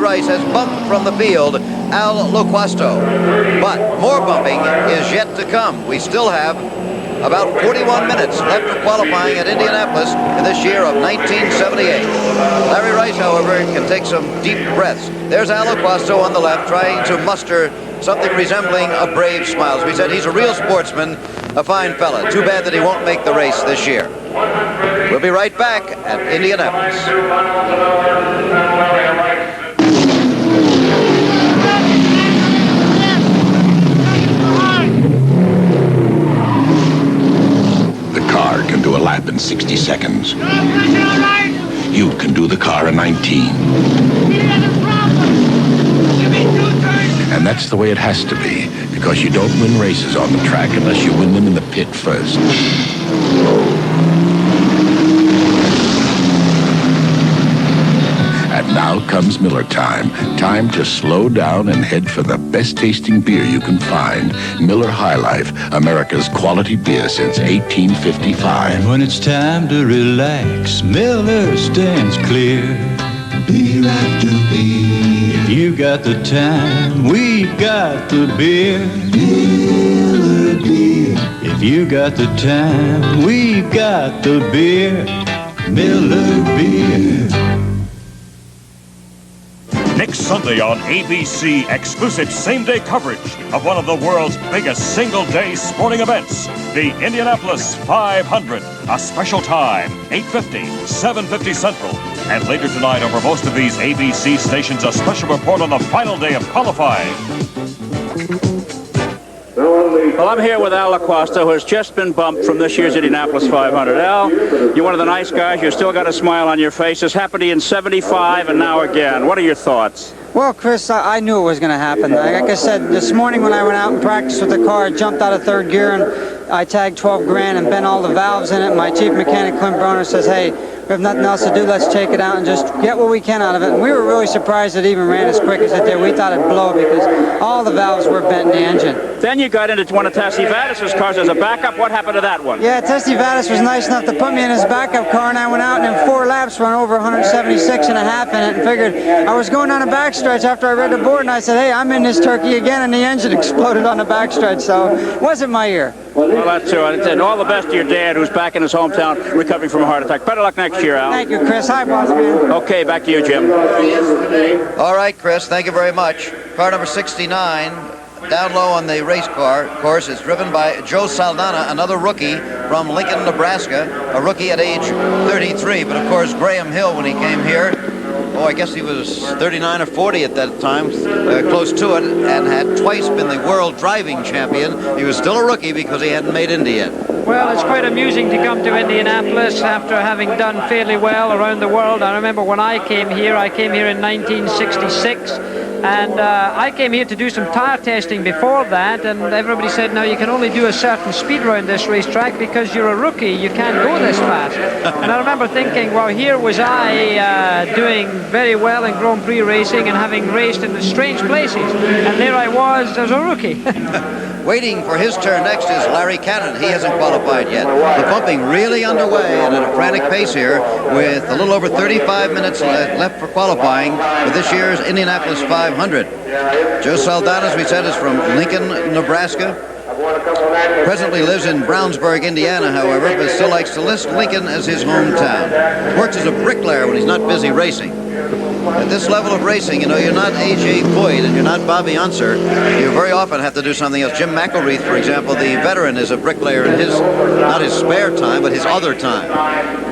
Rice has bumped from the field Al Loquasto. But more bumping is yet to come. We still have about 41 minutes left for qualifying at Indianapolis in this year of 1978. Larry Rice, however, can take some deep breaths. There's Al Loquasto on the left trying to muster something resembling a brave smile. As we said, he's a real sportsman, a fine fella. Too bad that he won't make the race this year. We'll be right back at Indianapolis. The car can do a lap in 60 seconds. You can do the car in 19. And that's the way it has to be, because you don't win races on the track unless you win them in the pit first. And now comes Miller time. Time to slow down and head for the best tasting beer you can find. Miller High Life, America's quality beer since 1855. And when it's time to relax, Miller stands clear. Beer after beer. If you got the time, we've got the beer. Miller beer. If you got the time, we've got the beer. Miller beer. Next Sunday on ABC, exclusive same-day coverage of one of the world's biggest single-day sporting events, the Indianapolis 500. A special time, 8:50, 7:50 Central. And later tonight over most of these ABC stations, a special report on the final day of qualifying. Well, I'm here with Al Loquasto, who has just been bumped from this year's Indianapolis 500. Al, you're one of the nice guys. You've still got a smile on your face. This happened to you in 75 and now again. What are your thoughts? Well, Chris, I knew it was going to happen. Like I said, this morning when I went out and practiced with the car, I jumped out of third gear and I tagged 12 grand and bent all the valves in it. My chief mechanic, Clint Broner, says, hey, we have nothing else to do. Let's take it out and just get what we can out of it. And we were really surprised it even ran as quick as it did. We thought it'd blow because all the valves were bent in the engine. Then you got into one of Tessie Vaddis's cars as a backup. What happened to that one? Yeah, Tessie Vaddis was nice enough to put me in his backup car, and I went out and in 4 laps run over 176 and a half in it and figured I was going down a backstretch after I read the board, and I said, hey, I'm in this turkey again, and the engine exploded on the backstretch, so it wasn't my year. Well, that's true. And all the best to your dad, who's back in his hometown recovering from a heart attack. Better luck next year, Al. Thank you, Chris. Hi, boss man. Okay, back to you, Jim. All right, Chris, thank you very much. Car number 69, down low on the race car, of course, is driven by Joe Saldana, another rookie from Lincoln, Nebraska, a rookie at age 33. But, of course, Graham Hill, when he came here, I guess he was 39 or 40 at that time, close to it, and had twice been the world driving champion. He was still a rookie because he hadn't made Indy yet. Well, it's quite amusing to come to Indianapolis after having done fairly well around the world. I remember when I came here in 1966, and I came here to do some tire testing before that, and everybody said, no, you can only do a certain speed around this racetrack because you're a rookie, you can't go this fast. And I remember thinking, well, here was I doing very well in Grand Prix racing and having raced in the strange places, and there I was as a rookie. Waiting for his turn next is Larry Cannon. He hasn't qualified yet. The bumping really underway and at a frantic pace here with a little over 35 minutes left for qualifying for this year's Indianapolis 500. Joe Saldana, as we said, is from Lincoln, Nebraska. Presently lives in Brownsburg, Indiana, however, but still likes to list Lincoln as his hometown. Works as a bricklayer when he's not busy racing. At this level of racing, you know, you're not A.J. Foyt and you're not Bobby Unser. You very often have to do something else. Jim McElreath, for example, the veteran, is a bricklayer in his, not his spare time, but his other time.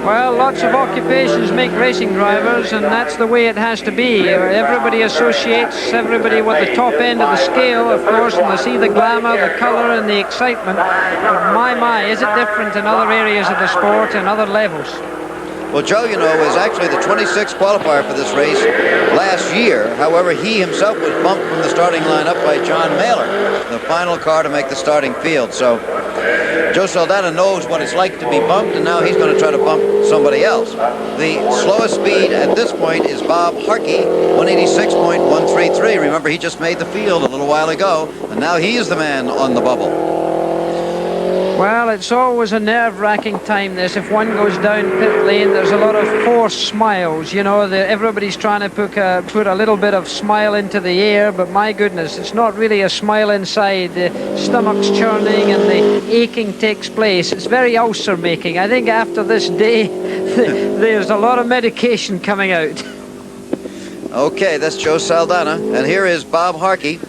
Well, lots of occupations make racing drivers, and that's the way it has to be. Everybody associates everybody with the top end of the scale, of course, and they see the glamour, the color, and the excitement. But my, is it different in other areas of the sport and other levels? Well, Joe, you know, was actually the 26th qualifier for this race last year. However, he himself was bumped from the starting lineup by John Mailer, the final car to make the starting field. So Joe Saldana knows what it's like to be bumped, and now he's going to try to bump somebody else. The slowest speed at this point is Bob Hawkey, 186.133. Remember, he just made the field a little while ago, and now he is the man on the bubble. Well, it's always a nerve-wracking time, this. If one goes down pit lane, there's a lot of forced smiles. You know, everybody's trying to put a little bit of smile into the air, but my goodness, it's not really a smile inside. The stomach's churning and the aching takes place. It's very ulcer-making. I think after this day, there's a lot of medication coming out. Okay, that's Joe Saldana, and here is Bob Hawkey.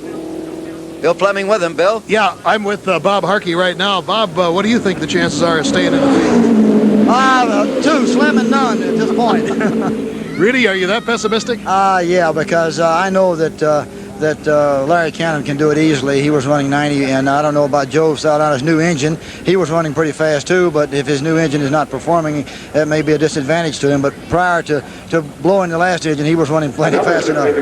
Bill Fleming with him. Bill? Yeah, I'm with Bob Hawkey right now. Bob, what do you think the chances are of staying in the field? 2, slim and none at this point. Really? Are you that pessimistic? Yeah, because I know that Larry Cannon can do it easily. He was running 90, and I don't know about Joe Saldana's new engine. He was running pretty fast too, but if his new engine is not performing, that may be a disadvantage to him. But prior to blowing the last engine, he was running plenty fast enough.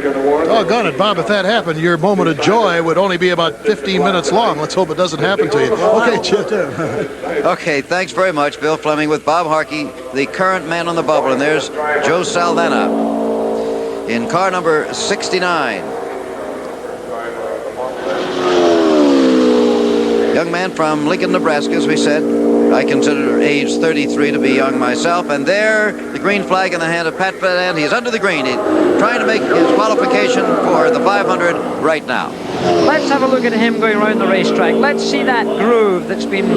Doggone it, Bob, if that happened, your moment of joy would only be about 15 minutes long. Let's hope it doesn't happen to you. Okay, Chip. Okay, thanks very much. Bill Fleming with Bob Hawkey, the current man on the bubble. And there's Joe Saldana in car number 69. Young man from Lincoln, Nebraska, as we said. I consider age 33 to be young myself. And there, the green flag in the hand of Pat Van. He's under the green. He's trying to make his qualification for the 500 right now. Let's have a look at him going around the racetrack. Let's see that groove that's been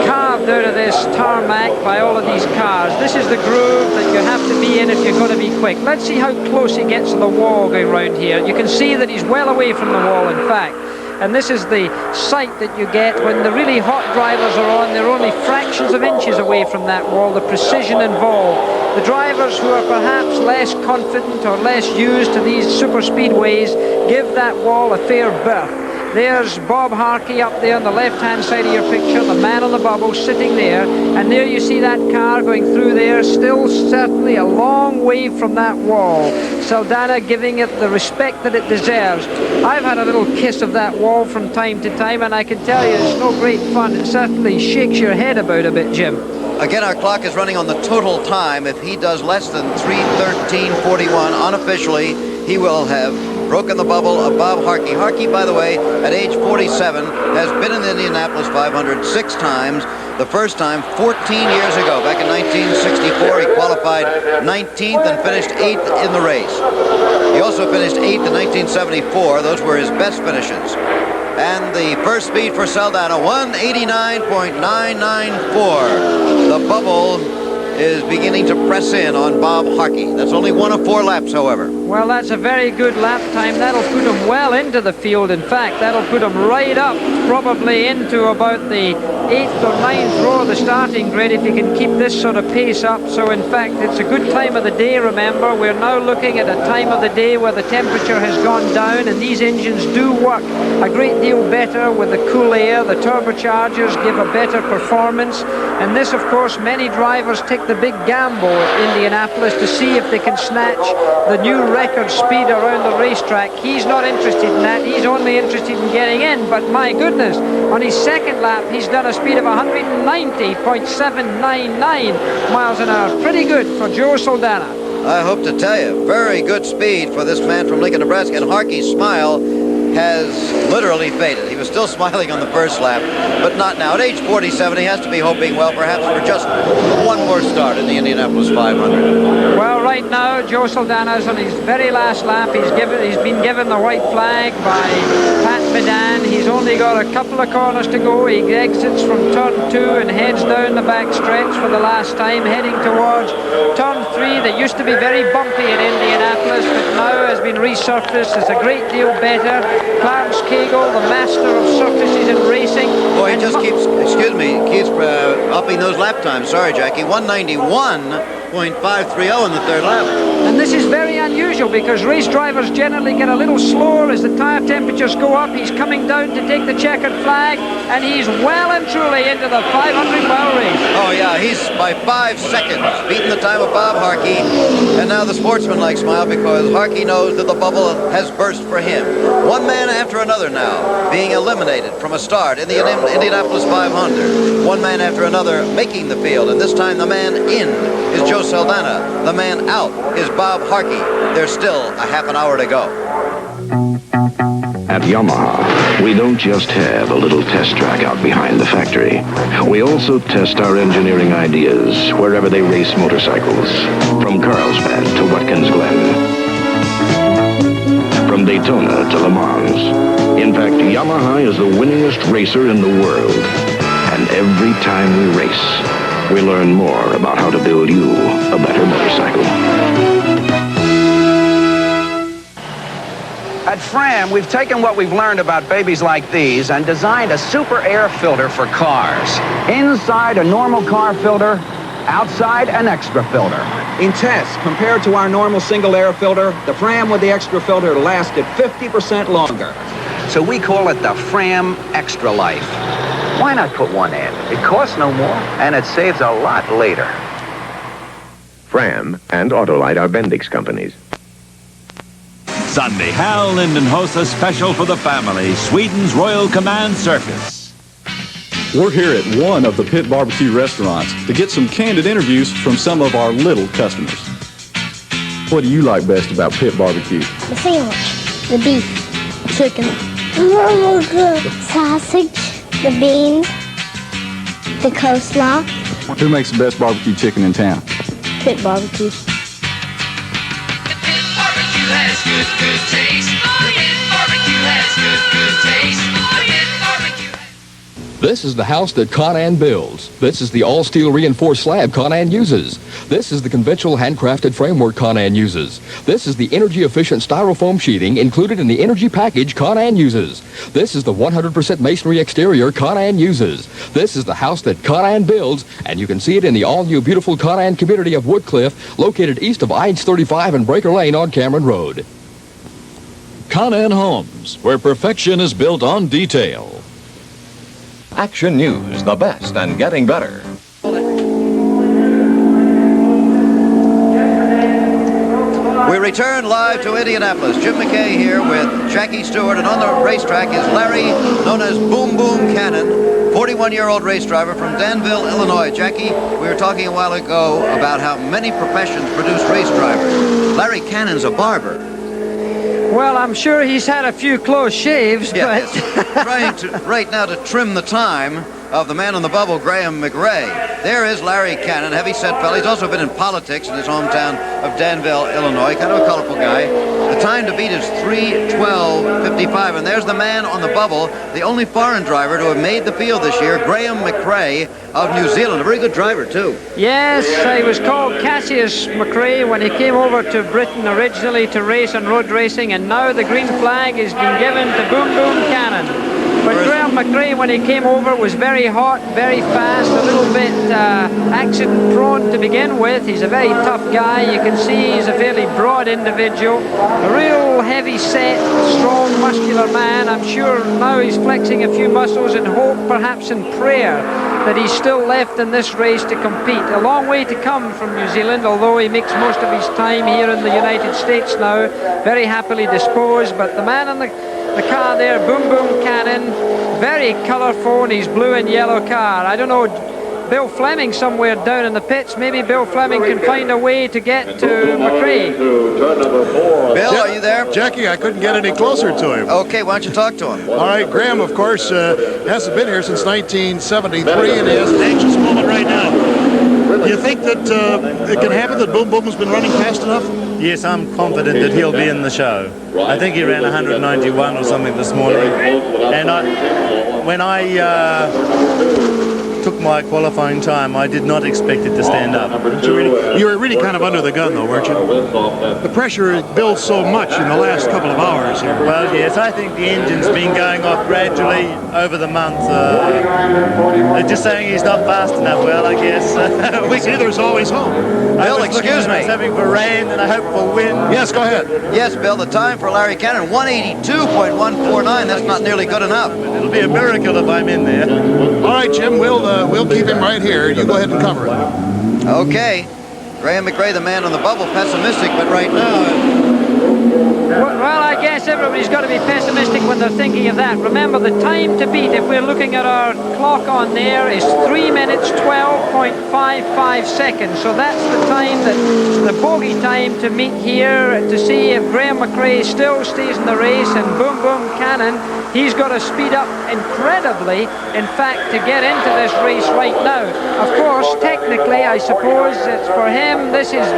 carved out of this tarmac by all of these cars. This is the groove that you have to be in if you're going to be quick. Let's see how close he gets to the wall going around here. You can see that he's well away from the wall, in fact. And this is the sight that you get when the really hot drivers are on. They're only fractions of inches away from that wall, the precision involved. The drivers who are perhaps less confident or less used to these super speedways give that wall a fair berth. There's Bob Hawkey up there on the left-hand side of your picture, the man on the bubble sitting there. And there you see that car going through there, still certainly a long way from that wall. Saldana giving it the respect that it deserves. I've had a little kiss of that wall from time to time, and I can tell you it's no great fun. It certainly shakes your head about a bit, Jim. Again, our clock is running on the total time. If he does less than 3:13:41 unofficially, he will have broken the bubble of Bob Hawkey. Hawkey, by the way, at age 47, has been in the Indianapolis 500 6 times. The first time 14 years ago, back in 1964, he qualified 19th and finished 8th in the race. He also finished 8th in 1974. Those were his best finishes. And the first speed for Saldana, 189.994. The bubble is beginning to press in on Bob Hawkey. That's only 1 of 4 laps, however. Well, that's a very good lap time. That'll put him well into the field. In fact, that'll put him right up, probably into about the 8th or 9th row of the starting grid if he can keep this sort of pace up. So, in fact, it's a good time of the day, remember. We're now looking at a time of the day where the temperature has gone down, and these engines do work a great deal better with the cool air. The turbochargers give a better performance. And this, of course, many drivers take the big gamble at Indianapolis to see if they can snatch the new record speed around the racetrack. He's not interested in that. He's only interested in getting in. But my goodness, on his second lap, he's done a speed of 190.799 miles an hour. Pretty good for Joe Saldana. I hope to tell you, very good speed for this man from Lincoln, Nebraska. And Hawkey's smile has literally faded. He was still smiling on the first lap, but not now. At age 47, he has to be hoping, well, perhaps for just one more start in the Indianapolis 500. Well, right now, Joe Saldana's on his very last lap. He's been given the white flag by Pat Bedan. He's only got a couple of corners to go. He exits from turn 2 and heads down the back stretch for the last time, heading towards turn 3 that used to be very bumpy in Indianapolis, but now has been resurfaced. It's a great deal better. Clarence Cagle, the master of surfaces in racing. Boy, he just keeps upping those lap times. Sorry, Jackie. 191.530 in the third lap. And this is very unusual because race drivers generally get a little slower as the tire temperatures go up. He's coming down to take the checkered flag, and he's well and truly into the 500-mile race. Oh, yeah, he's by 5 seconds beaten the time of Bob Hawkey. And now the sportsman-like smile because Hawkey knows that the bubble has burst for him. One man after another now being eliminated from a start in the Indianapolis 500. One man after another making the field, and this time the man in is Joe Saldana. The man out is Bob Hawkey. There's still a half an hour to go. At Yamaha, we don't just have a little test track out behind the factory. We also test our engineering ideas wherever they race motorcycles. From Carlsbad to Watkins Glen. From Daytona to Le Mans. In fact, Yamaha is the winningest racer in the world. And every time we race, we learn more about how to build you a better motorcycle. At Fram, we've taken what we've learned about babies like these and designed a super air filter for cars. Inside, a normal car filter, outside, an extra filter. In tests, compared to our normal single air filter, the Fram with the extra filter lasted 50% longer. So we call it the Fram Extra Life. Why not put one in? It costs no more, and it saves a lot later. Fram and Autolite are Bendix companies. Sunday, Hal Linden hosts a special for the family, Sweden's Royal Command Circus. We're here at one of the Pit Barbecue restaurants to get some candid interviews from some of our little customers. What do you like best about Pit Barbecue? The sandwich, the beef, chicken, the sausage, the beans, the coleslaw. Who makes the best barbecue chicken in town? Pit Barbecue. Has good taste. Barbecue has good taste. Barbecue. This is the house that Con-An builds. This is the all-steel reinforced slab Con-An uses. This is the conventional handcrafted framework Con-An uses. This is the energy-efficient styrofoam sheeting included in the energy package Con-An uses. This is the 100% masonry exterior Con-An uses. This is the house that Con-An builds, and you can see it in the all-new beautiful Con-An community of Woodcliff, located east of I-35 and Breaker Lane on Cameron Road. Con-An Homes, where perfection is built on detail. Action News, the best and getting better. We return live to Indianapolis. Jim McKay here with Jackie Stewart, and on the racetrack is Larry, known as Boom Boom Cannon, 41-year-old race driver from Danville, Illinois. Jackie, we were talking a while ago about how many professions produce race drivers. Larry Cannon's a barber. Well, I'm sure he's had a few close shaves, but... trying right now to trim the time of the man on the bubble, Graham McRae. There is Larry Cannon, heavy-set fellow. He's also been in politics in his hometown of Danville, Illinois. Kind of a colorful guy. The time to beat is 3:12:55, and there's the man on the bubble, the only foreign driver to have made the field this year, Graham McRae of New Zealand. A very good driver, too. Yes, he was called Cassius McRae when he came over to Britain originally to race on road racing, and now the green flag has been given to Boom Boom Cannon. But Graham McRae, when he came over, was very hot, very fast, a little bit accident-prone to begin with. He's a very tough guy. You can see he's a fairly broad individual, a real heavy-set, strong, muscular man. I'm sure now he's flexing a few muscles in hope, perhaps in prayer, that he's still left in this race to compete. A long way to come from New Zealand, although he makes most of his time here in the United States now, very happily disposed. But the man in the car there, Boom Boom Cannon, very colourful in his blue and yellow car. I don't know, Bill Fleming somewhere down in the pits. Maybe Bill Fleming can find a way to get to McRae. Bill, are you there? Jackie, I couldn't get any closer to him. Okay, why don't you talk to him? All right, Graham, of course, hasn't been here since 1973, and he has an anxious moment right now. Do you think that it can happen that Boom Boom's been running fast enough? Yes, I'm confident that he'll be in the show. I think he ran 191 or something this morning. And when I took my qualifying time, I did not expect it to stand up. You were really kind of under the gun, though, weren't you? The pressure builds so much in the last couple of hours here. Well, yes, I think the engine's been going off gradually over the month. They're just saying he's not fast enough. Well, I guess. We see there's always hope. Bill, excuse me. I was hoping for rain, and I hope for wind. Yes, go ahead. Yes, Bill, the time for Larry Cannon, 182.149. That's not nearly good enough. It'll be a miracle if I'm in there. All right, Jim, we'll keep him right here. You go ahead and cover it. Okay. Graham McRae, the man on the bubble, pessimistic, but right now... Well, I guess everybody everybody's got to be pessimistic when they're thinking of that. Remember, the time to beat, if we're looking at our clock on there, is 3 minutes 12.55 seconds. So that's the time, that the bogey time to meet here, to see if Graham McRae still stays in the race, and Boom Boom Cannon, he's got to speed up incredibly, in fact, to get into this race right now. Of course, technically, I suppose it's for him, this is,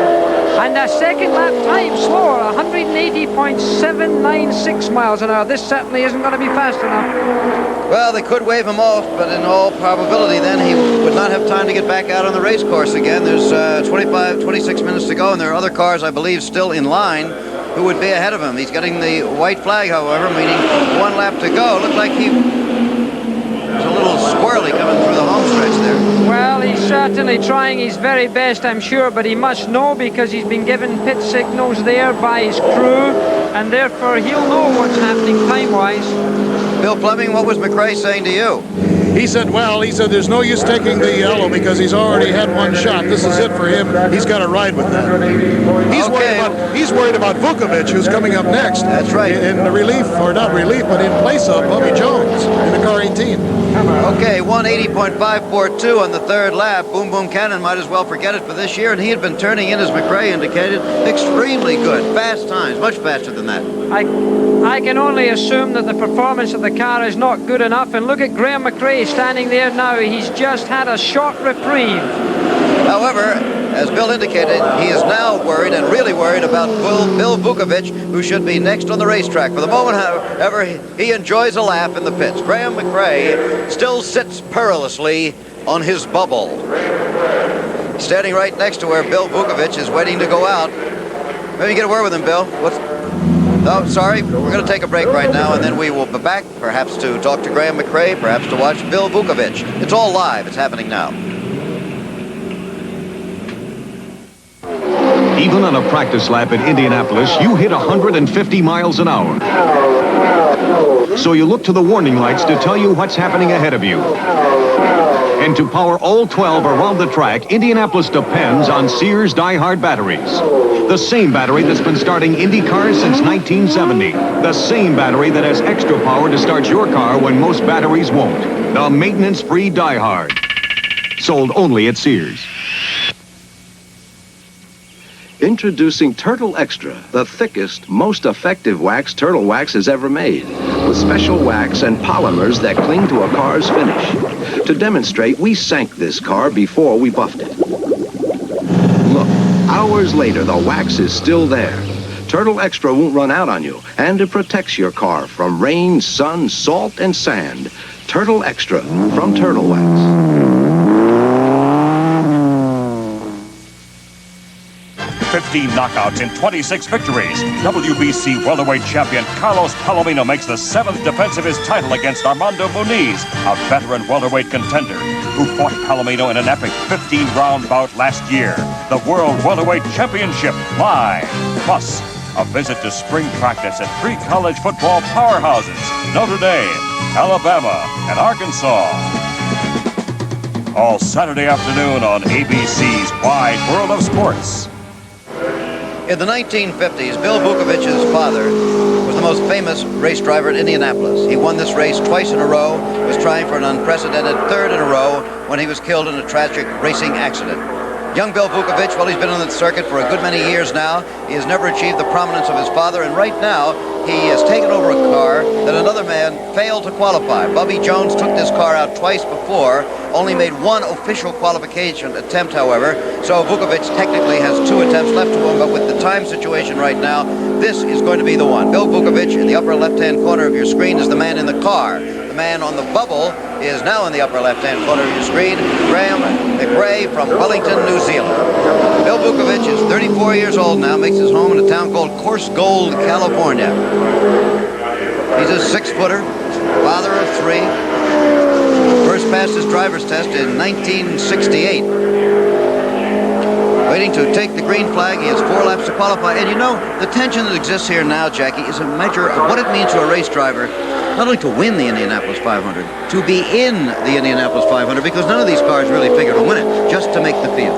and a second lap time slower, 180.796 miles an hour. This certainly isn't going to be fast enough. Well, they could wave him off, but in all probability then he would not have time to get back out on the race course again. There's 26 minutes to go, and there are other cars, I believe, still in line who would be ahead of him. He's getting the white flag, however, meaning 1 lap to go. Looks like he was a little squirrely coming through the home stretch there. Well, he's certainly trying his very best, I'm sure, but he must know, because he's been given pit signals there by his crew, and therefore he'll know what's happening time-wise. Bill Fleming, what was McRae saying to you? He said there's no use taking the yellow because he's already had one shot. This is it for him. He's got to ride with that. He's worried about Vukovic, who's coming up next. That's right. In the relief, or not relief, but in place of Bobby Jones in the car 18. Okay, 180.542 on the third lap. Boom Boom Cannon might as well forget it for this year, and he had been turning in, as McRae indicated, extremely good. Fast times, much faster than that. I can only assume that the performance of the car is not good enough, and look at Graham McRae standing there now. He's just had a short reprieve. However, as Bill indicated, he is now worried, and really worried, about Bill Vukovic, who should be next on the racetrack. For the moment, however, he enjoys a laugh in the pits. Graham McRae still sits perilously on his bubble, standing right next to where Bill Vukovic is waiting to go out. Maybe get a word with him, Bill. Oh, sorry, we're going to take a break right now, and then we will be back, perhaps to talk to Graham McRae, perhaps to watch Bill Vukovic. It's all live. It's happening now. Even on a practice lap at Indianapolis, you hit 150 miles an hour. So you look to the warning lights to tell you what's happening ahead of you. And to power all 12 around the track, Indianapolis depends on Sears Die-Hard batteries. The same battery that's been starting Indy cars since 1970. The same battery that has extra power to start your car when most batteries won't. The maintenance-free Die-Hard. Sold only at Sears. Introducing Turtle Extra, the thickest, most effective wax Turtle Wax has ever made, with special wax and polymers that cling to a car's finish. To demonstrate, we sank this car before we buffed it. Look, hours later, the wax is still there. Turtle Extra won't run out on you, and it protects your car from rain, sun, salt, and sand. Turtle Extra from Turtle Wax. 15 knockouts in 26 victories. WBC welterweight champion Carlos Palomino makes the 7th defense of his title against Armando Muniz, a veteran welterweight contender who fought Palomino in an epic 15-round bout last year. The World Welterweight Championship live. Plus, a visit to spring practice at 3 college football powerhouses, Notre Dame, Alabama, and Arkansas. All Saturday afternoon on ABC's Wide World of Sports. In the 1950s, Bill Vukovic's father was the most famous race driver in Indianapolis. He won this race twice in a row, was trying for an unprecedented 3rd in a row when he was killed in a tragic racing accident. Young Bill Vukovic, well, he's been on the circuit for a good many years now. He has never achieved the prominence of his father, and right now, he has taken over a car that another man failed to qualify. Bobby Jones took this car out twice before, only made one official qualification attempt, however, so Vukovic technically has 2 attempts left to him, but with the time situation right now, this is going to be the one. Bill Vukovic, in the upper left-hand corner of your screen, is the man in the car. The man on the bubble is now in the upper left-hand corner of your screen, Graham McRae from Wellington, New Zealand. Bill Vukovic is 34 years old now, makes his home in a town called Coarse Gold, California. He's a 6-footer, father of 3. First passed his driver's test in 1968. Waiting to take the green flag. He has 4 laps to qualify. And you know, the tension that exists here now, Jackie, is a measure of what it means to a race driver, not only to win the Indianapolis 500, to be in the Indianapolis 500, because none of these cars really figure to win it, just to make the field.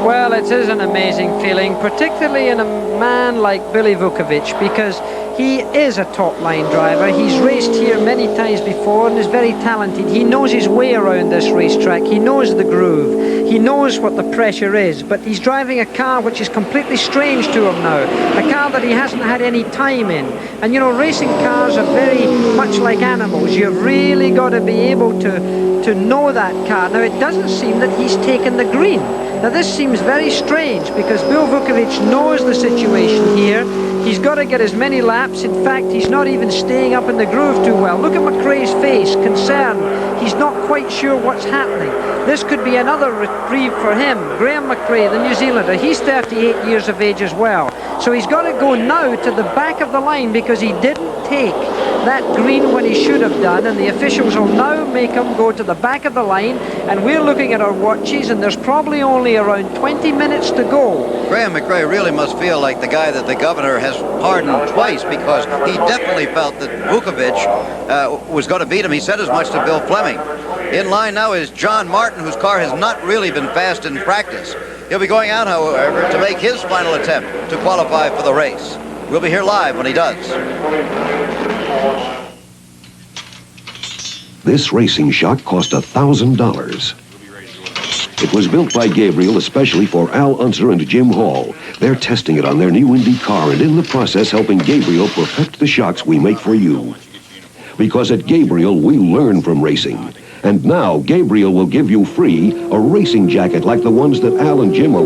Well, it is an amazing feeling, particularly in a man like Billy Vukovic, because He is a top-line driver. He's raced here many times before and is very talented. He knows his way around this racetrack. He knows the groove. He knows what the pressure is, but he's driving a car which is completely strange to him now, a car that he hasn't had any time in. And you know, racing cars are very much like animals. You've really got to be able to know that car. Now, it doesn't seem that he's taken the green. Now, this seems very strange because Bill Vukovic knows the situation here. He's got to get as many laps. In fact, he's not even staying up in the groove too well. Look at McRae's face, concerned. He's not quite sure what's happening. This could be another reprieve for him. Graham McRae, the New Zealander, he's 38 years of age as well. So he's got to go now to the back of the line because he didn't take that green when he should have done, and the officials will now make him go to the back of the line, and we're looking at our watches, and there's probably only around 20 minutes to go. Graham McRae really must feel like the guy that the governor has pardoned twice, because he definitely felt that Vukovic was going to beat him. He said as much to Bill Fleming. In line now is John Martin, whose car has not really been fast in practice. He'll be going out, however, to make his final attempt to qualify for the race. We'll be here live when he does. This racing shot cost $1,000. It was built by Gabriel especially for Al Unser and Jim Hall. They're testing it on their new Indy car and in the process helping Gabriel perfect the shocks we make for you. Because at Gabriel, we learn from racing. And now Gabriel will give you free a racing jacket like the ones that Al and Jim are